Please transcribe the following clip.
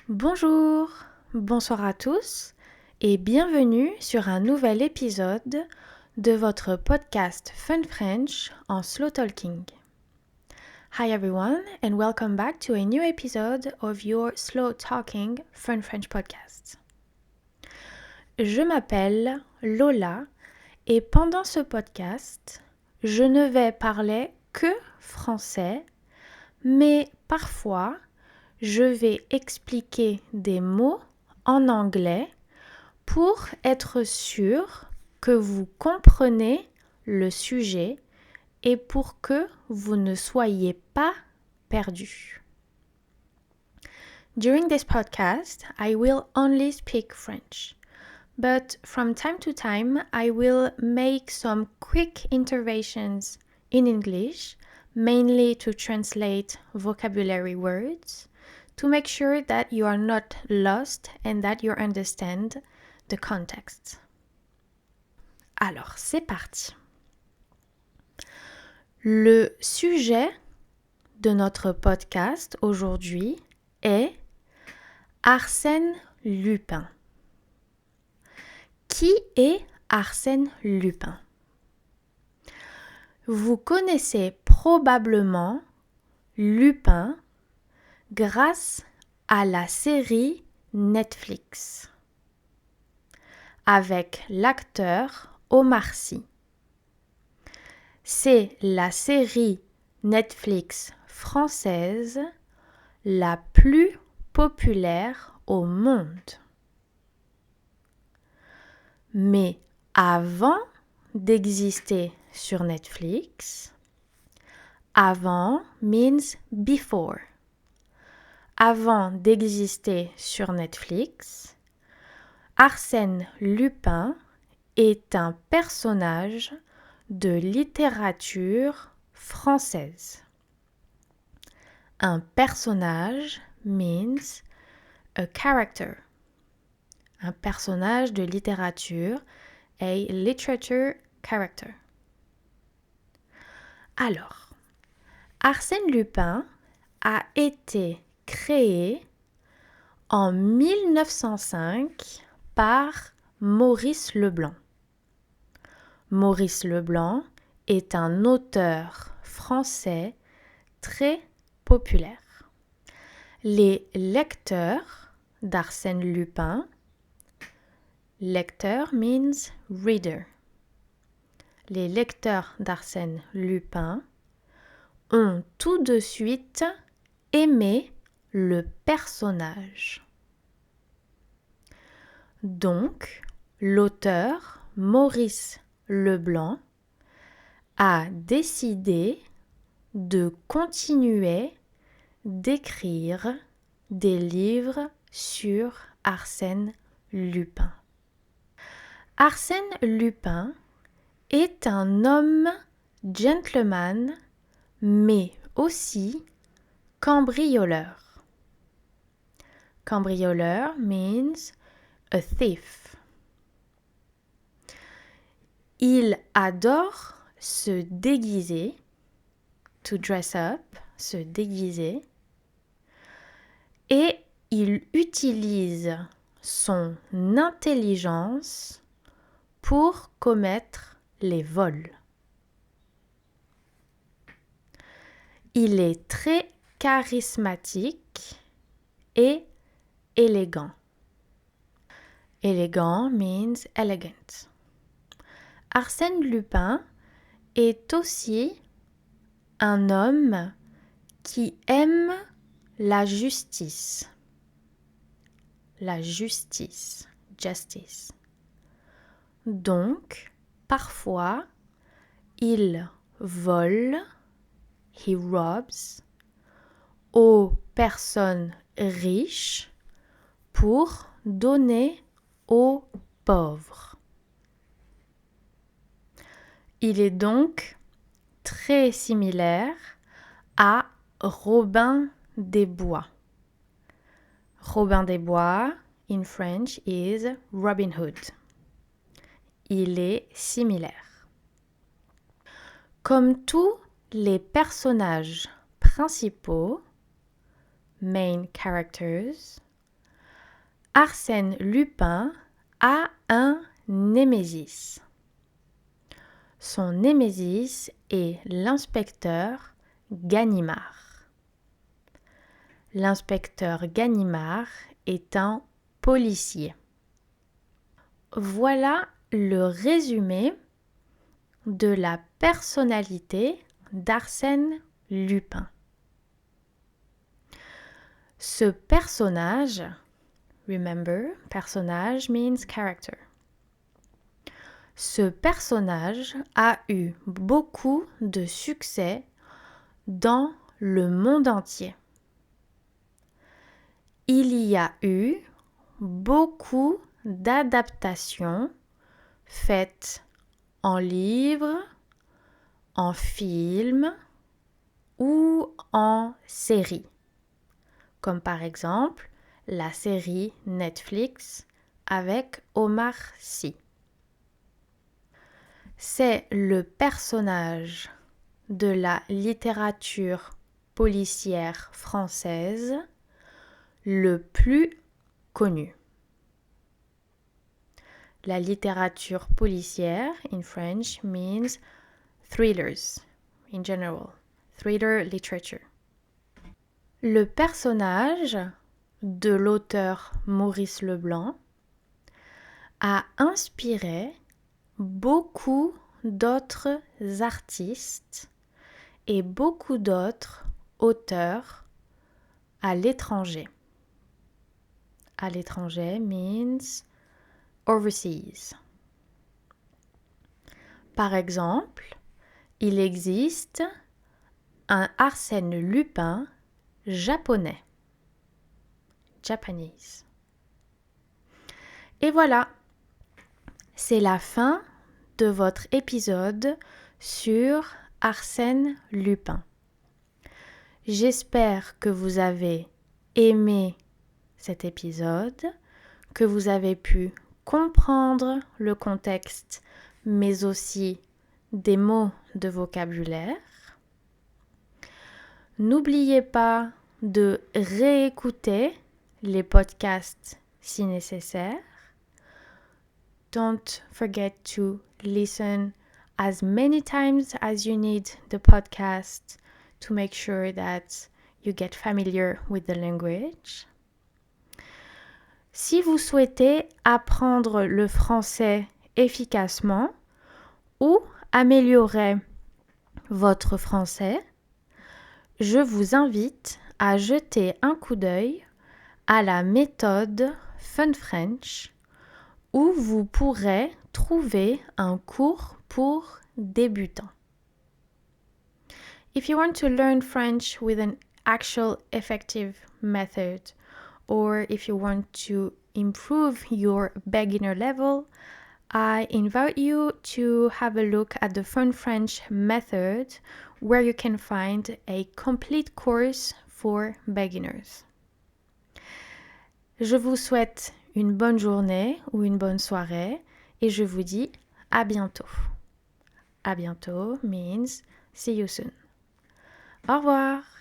Bonjour, bonsoir à tous et bienvenue sur un nouvel épisode de votre podcast Fun French en slow talking. Hi everyone and welcome back to a new episode of your slow talking Fun French podcast. Je m'appelle Lola et pendant ce podcast, je ne vais parler que français, mais parfois, je vais expliquer des mots en anglais pour être sûr que vous comprenez le sujet et pour que vous ne soyez pas perdu. During this podcast, I will only speak French, but from time to time, I will make some quick interventions in English, mainly to translate vocabulary words, to make sure that you are not lost and that you understand the context. Alors, c'est parti. Le sujet de notre podcast aujourd'hui est Arsène Lupin. Qui est Arsène Lupin? Vous connaissez probablement Lupin grâce à la série Netflix avec l'acteur Omar Sy. C'est la série Netflix française la plus populaire au monde. Mais avant d'exister sur Netflix, avant means before. Avant d'exister sur Netflix, Arsène Lupin est un personnage de littérature française. Un personnage means a character. Un personnage de littérature, a literature character. Alors, Arsène Lupin a été créé en 1905 par Maurice Leblanc. Maurice Leblanc est un auteur français très populaire. Les lecteurs d'Arsène Lupin, lecteur means reader. Les lecteurs d'Arsène Lupin ont tout de suite aimé le personnage. Donc, l'auteur Maurice Leblanc a décidé de continuer d'écrire des livres sur Arsène Lupin. Arsène Lupin est un homme gentleman, mais aussi cambrioleur. Cambrioleur means a thief. Il adore se déguiser, to dress up, se déguiser, et il utilise son intelligence pour commettre les vols. Il est très charismatique et élégant. Élégant means elegant. Arsène Lupin est aussi un homme qui aime la justice. La justice, justice. Donc, parfois, il vole, he robs, aux personnes riches pour donner aux pauvres. Il est donc très similaire à Robin des Bois. Robin des Bois, in French, is Robin Hood. Il est similaire. Comme tous les personnages principaux, main characters, Arsène Lupin a un némésis. Son némésis est l'inspecteur Ganimard. L'inspecteur Ganimard est un policier. Voilà le résumé de la personnalité d'Arsène Lupin. Ce personnage, remember, personnage means character. Ce personnage a eu beaucoup de succès dans le monde entier. Il y a eu beaucoup d'adaptations faites en livre, en film ou en série, comme par exemple la série Netflix avec Omar Sy. C'est le personnage de la littérature policière française le plus connu. La littérature policière, in French, means thrillers, in general, thriller literature. Le personnage de l'auteur Maurice Leblanc a inspiré beaucoup d'autres artistes et beaucoup d'autres auteurs à l'étranger. À l'étranger means overseas. Par exemple, il existe un Arsène Lupin japonais. Japanese. Et voilà, c'est la fin de votre épisode sur Arsène Lupin. J'espère que vous avez aimé cet épisode, que vous avez pu comprendre le contexte, mais aussi des mots de vocabulaire. N'oubliez pas de réécouter les podcasts si nécessaire. Don't forget to listen as many times as you need the podcast to make sure that you get familiar with the language. Si vous souhaitez apprendre le français efficacement ou améliorer votre français, je vous invite à jeter un coup d'œil à la méthode Fun French où vous pourrez trouver un cours pour débutants. If you want to learn French with an actual effective method, or if you want to improve your beginner level, I invite you to have a look at the Fun French method, where you can find a complete course for beginners. Je vous souhaite une bonne journée ou une bonne soirée et je vous dis à bientôt. À bientôt means see you soon. Au revoir.